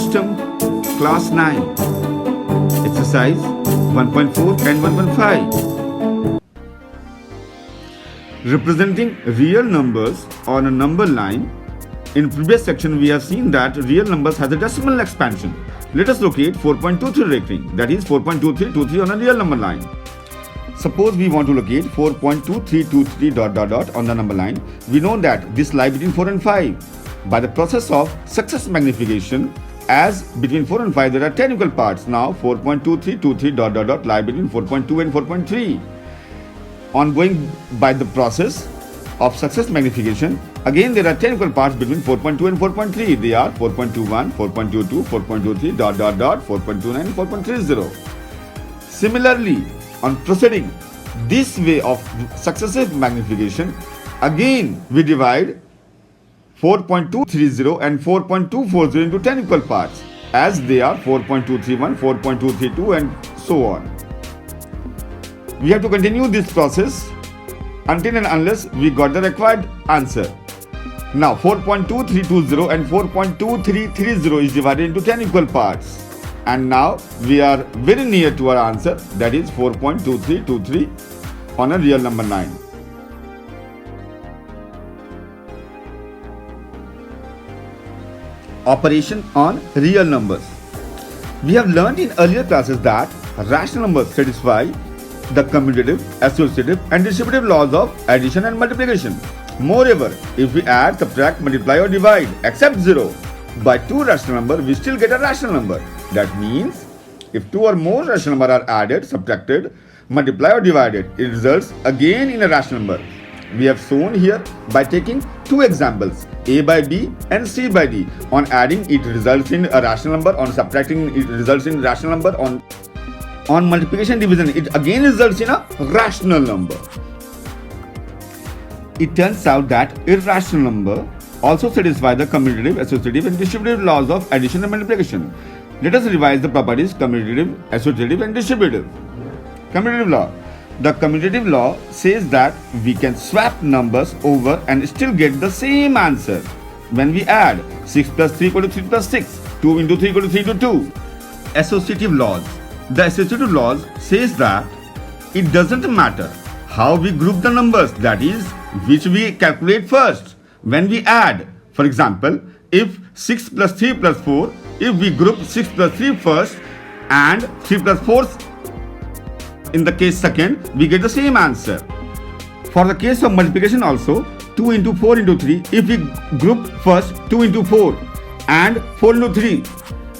System, Class 9. Exercise 1.4 and 1.5. Representing real numbers on a number line. In previous section, we have seen that real numbers has a decimal expansion. Let us locate 4.23 recurring, that is 4.2323 on a real number line. Suppose we want to locate 4.2323 on the number line. We know that this lie between 4 and 5. By the process of successive magnification, as between 4 and 5 there are 10 equal parts. Now 4.2323 lie between 4.2 and 4.3. On going by the process of successive magnification, again there are 10 equal parts between 4.2 and 4.3. They are 4.21, 4.22, 4.23, 4.29 and 4.30. Similarly, on proceeding this way of successive magnification, again we divide 4.230 and 4.240 into 10 equal parts, as they are 4.231, 4.232 and so on. We have to continue this process until and unless we got the required answer. Now 4.2320 and 4.2330 is divided into 10 equal parts, and now we are very near to our answer, that is 4.2323 on a real number line. Operation on real numbers. We have learned in earlier classes that rational numbers satisfy the commutative, associative and distributive laws of addition and multiplication. Moreover, if we add, subtract, multiply or divide except 0 by two rational numbers, we still get a rational number. That means if two or more rational numbers are added, subtracted, multiplied or divided, it results again in a rational number. We have shown here by taking two examples, A by B and C by D. On adding, it results in a rational number. On subtracting, it results in rational number. On multiplication division, it again results in a rational number. It turns out that irrational number also satisfy the commutative, associative and distributive laws of addition and multiplication. Let us revise the properties commutative, associative and distributive. Commutative law. The commutative law says that we can swap numbers over and still get the same answer. When we add 6 plus 3 equal to 3 plus 6, 2 into 3 equal to 3 into 2. Associative laws. The associative laws says that it doesn't matter how we group the numbers, that is, which we calculate first. When we add, for example, if 6 plus 3 plus 4, if we group 6 plus 3 first and 3 plus 4 in the case second, we get the same answer. For the case of multiplication also, 2 into 4 into 3, if we group first 2 into 4 and 4 into 3,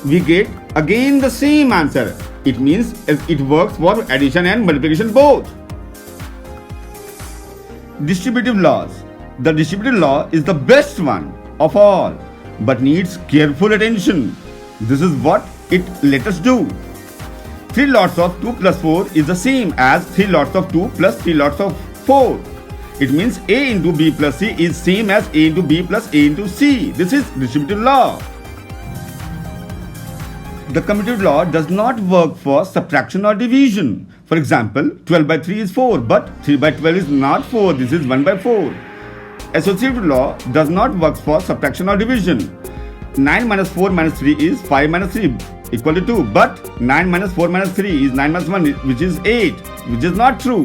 we get again the same answer. It means it works for addition and multiplication both. Distributive laws. The distributive law is the best one of all, but needs careful attention. This is what it let us do. 3 lots of 2 plus 4 is the same as 3 lots of 2 plus 3 lots of 4. It means A into B plus C is same as A into B plus A into C. This is distributive law. The commutative law does not work for subtraction or division. For example, 12 by 3 is 4, but 3 by 12 is not 4. This is 1 by 4. Associative law does not work for subtraction or division. 9 minus 4 minus 3 is 5 minus 3 equal to 2, but 9 minus 4 minus 3 is 9 minus 1, which is 8, which is not true.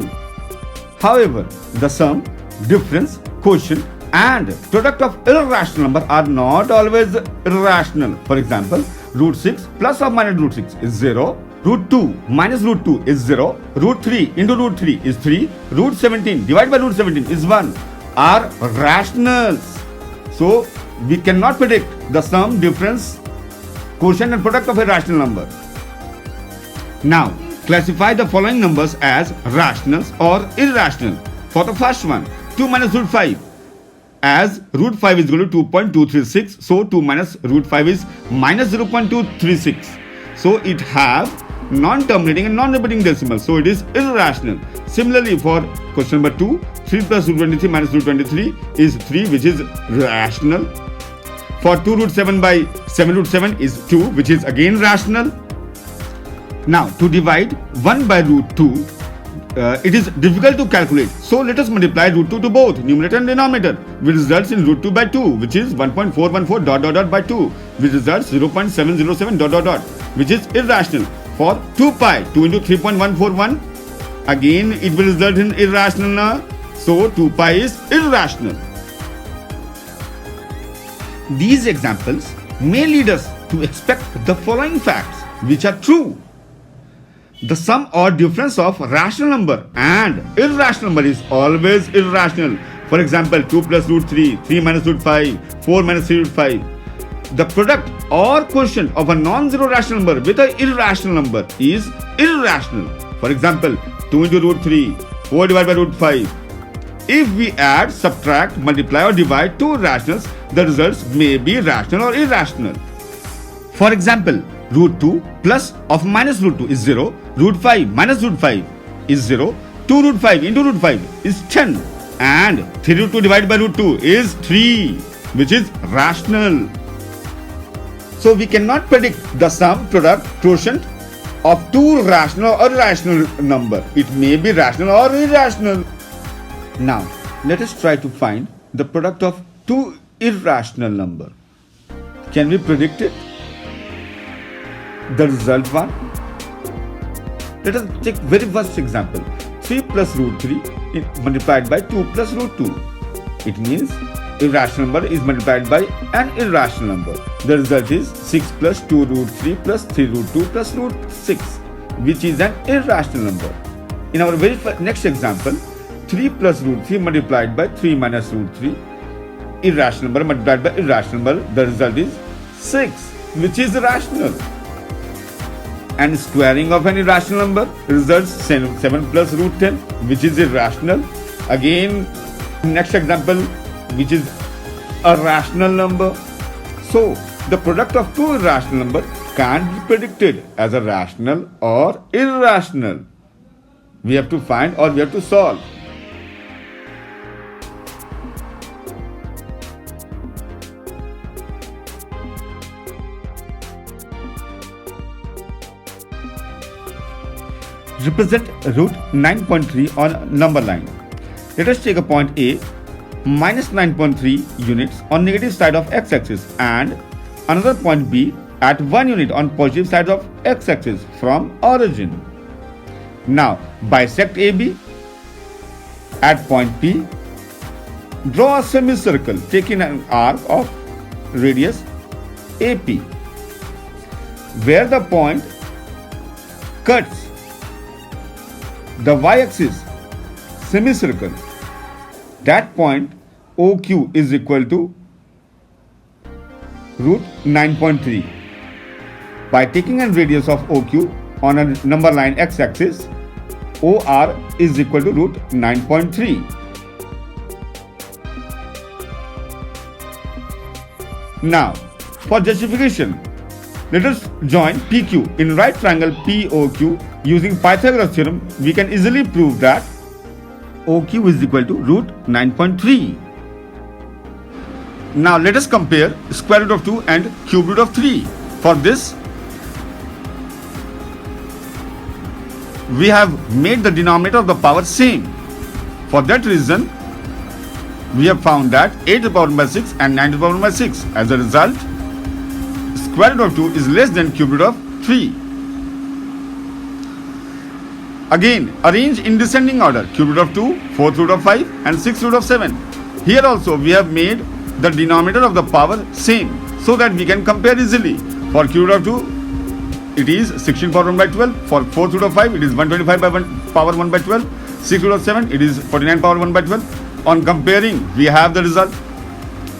However, the sum, difference, quotient and product of irrational number are not always irrational. For example, root 6 plus or minus root 6 is 0, root 2 minus root 2 is 0, root 3 into root 3 is 3, root 17 divided by root 17 is 1 are rationals. So, we cannot predict the sum, difference, quotient and product of a rational number. Now, classify the following numbers as rationals or irrational. For the first one, 2 minus root 5, as root 5 is equal to 2.236, so 2 minus root 5 is minus 0.236. So it have non-terminating and non-repeating decimals, so it is irrational. Similarly, for question number 2, 3 plus root 23 minus root 23 is 3, which is rational. For 2 root 7 by 7 root 7 is 2, which is again rational. Now, to divide 1 by root 2, it is difficult to calculate. So let us multiply root 2 to both numerator and denominator, which results in root 2 by 2, which is 1.414 dot dot dot by 2, which results 0.707 dot dot dot, which is irrational. For 2 pi, 2 into 3.141, again it will result in irrational. So 2 pi is irrational. These examples may lead us to expect the following facts, which are true. The sum or difference of rational number and irrational number is always irrational. For example, 2 plus root 3, 3 minus root 5, 4 minus 3 root 5. The product or quotient of a non-zero rational number with an irrational number is irrational. For example, 2 into root 3, 4 divided by root 5. If we add, subtract, multiply or divide two rationals, the results may be rational or irrational. For example, root 2 plus of minus root 2 is 0, root 5 minus root 5 is 0, 2 root 5 into root 5 is 10, and 3 root 2 divided by root 2 is 3, which is rational. So we cannot predict the sum, product, quotient of two rational or irrational number. It may be rational or irrational. Now, let us try to find the product of two irrational number. Can we predict it? The result one. Let us take very first example. 3 plus root 3 multiplied by 2 plus root 2. It means irrational number is multiplied by an irrational number. The result is 6 plus 2 root 3 plus 3 root 2 plus root 6, which is an irrational number. In our very next example, 3 plus root 3 multiplied by 3 minus root 3, irrational number multiplied by irrational number, the result is 6, which is rational. And squaring of an irrational number results 7 plus root 10, which is irrational. Again, next example, which is a rational number. So, the product of two irrational numbers can't be predicted as a rational or irrational. We have to find or we have to solve. Represent root 9.3 on number line. Let us take a point A, minus 9.3 units on negative side of x-axis and another point B at 1 unit on positive side of x-axis from origin. Now bisect AB at point P. Draw a semicircle taking an arc of radius AP where the point cuts the y-axis semicircle. That point OQ is equal to root 9.3. By taking a radius of OQ on a number line x-axis, OR is equal to root 9.3. Now, for justification, let us join PQ in right triangle POQ. Using Pythagoras theorem, we can easily prove that OQ is equal to root 9.3. Now let us compare square root of 2 and cube root of 3. For this, we have made the denominator of the power same. For that reason, we have found that 8 to the power 1 by 6 and 9 to the power 1 by 6. As a result, square root of 2 is less than cube root of 3. Again, arrange in descending order cube root of 2, 4th root of 5 and 6th root of 7. Here also we have made the denominator of the power same so that we can compare easily. For cube root of 2, it is 16 power 1 by 12. For 4th root of 5, it is 125 by 1 power 1 by 12. 6th root of 7, it is 49 power 1 by 12. On comparing, we have the result.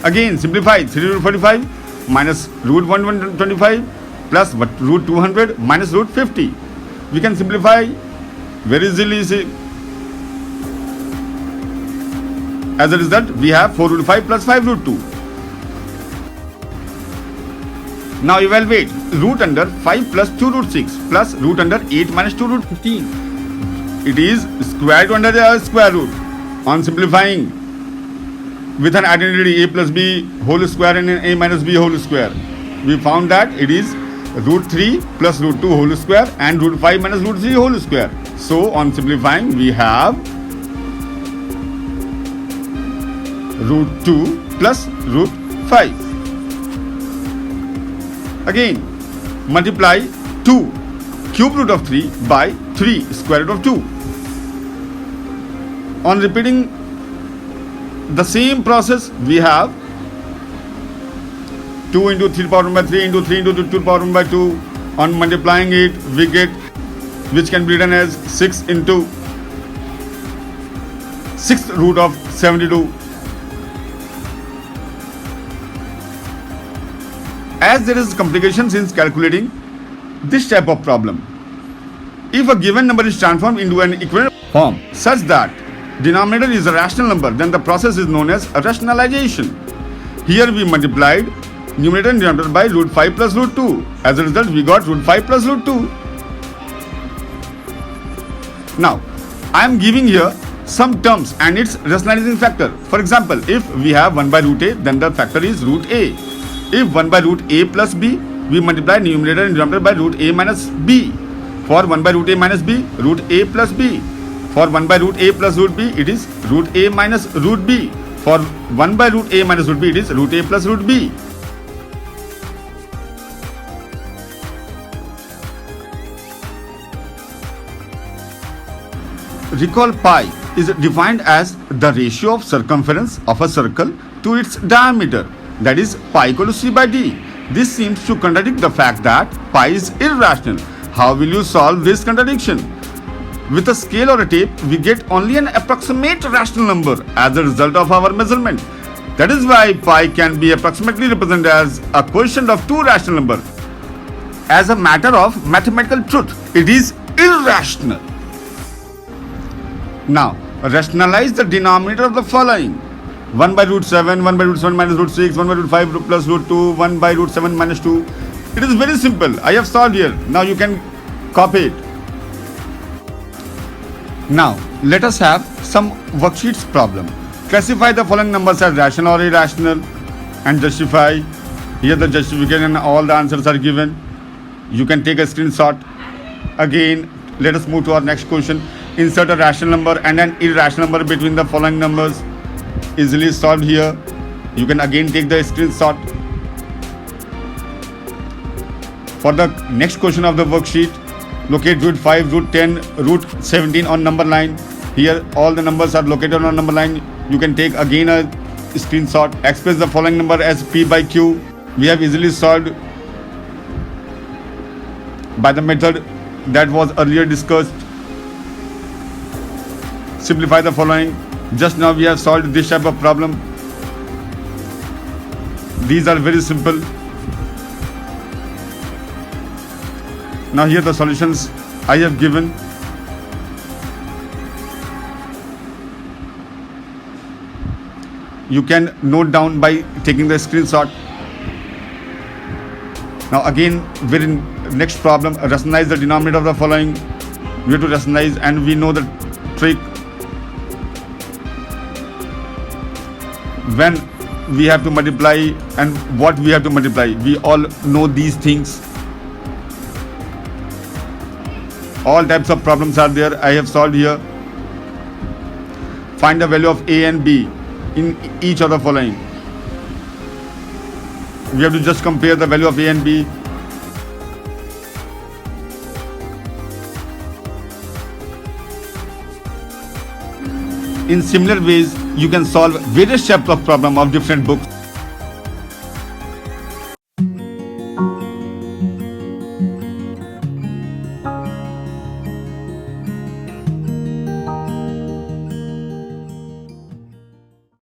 Again, simplify 3 root 45 minus root 125 plus root 200 minus root 50. We can simplify very easily. As a result, we have 4 root 5 plus 5 root 2. Now evaluate root under 5 plus 2 root 6 plus root under 8 minus 2 root 15. It is square root under the square root. On simplifying with an identity a plus b whole square and a minus b whole square, we found that it is root 3 plus root 2 whole square and root 5 minus root 3 whole square. So on simplifying, we have root 2 plus root 5. Again, multiply 2 cube root of 3 by 3 square root of 2. On repeating the same process, we have 2 into 3 power 1 by 3 into 3 into 2 power 1 by 2. On multiplying it, we get, which can be written as 6 into 6th root of 72. As there is complications in calculating this type of problem, if a given number is transformed into an equivalent form such that denominator is a rational number, then the process is known as rationalization. Here we multiplied numerator and denominator by root 5 plus root 2. As a result, we got root 5 plus root 2. Now, I am giving here some terms and its rationalizing factor. For example, if we have 1 by root a, then the factor is root a. If 1 by root a plus b, we multiply numerator and denominator by root a minus b. For 1 by root a minus b, root a plus b. For 1 by root a plus root b, it is root a minus root b. For 1 by root a minus root b, it is root a plus root b. Recall pi is defined as the ratio of circumference of a circle to its diameter, that is pi equal to c by d. This seems to contradict the fact that pi is irrational. How will you solve this contradiction? With a scale or a tape, we get only an approximate rational number as a result of our measurement. That is why pi can be approximately represented as a quotient of two rational numbers. As a matter of mathematical truth, it is irrational. Now, rationalize the denominator of the following: 1 by root 7, 1 by root 7 minus root 6, 1 by root 5 plus root 2, 1 by root 7 minus 2. It is very simple. I have solved here. Now you can copy it. Now, let us have some worksheets problem. Classify the following numbers as rational or irrational and justify. Here the justification and all the answers are given. You can take a screenshot. Again, let us move to our next question. Insert a rational number and an irrational number between the following numbers. Easily solved here. You can again take the screenshot. For the next question of the worksheet, locate root 5, root 10, root 17 on number line. Here all the numbers are located on number line. You can take again a screenshot. Express the following number as p by q. We have easily solved by the method that was earlier discussed. Simplify the following. Just now we have solved this type of problem. These are very simple. Now here the solutions I have given. You can note down by taking the screenshot. Now again, very next problem, rationalize the denominator of the following. We have to rationalize and we know the trick. When we have to multiply and what we have to multiply, we all know these things. All types of problems are there. I have solved here. Find the value of a and b in each of the following. We have to just compare the value of a and b. In similar ways, you can solve various types of problems of different books.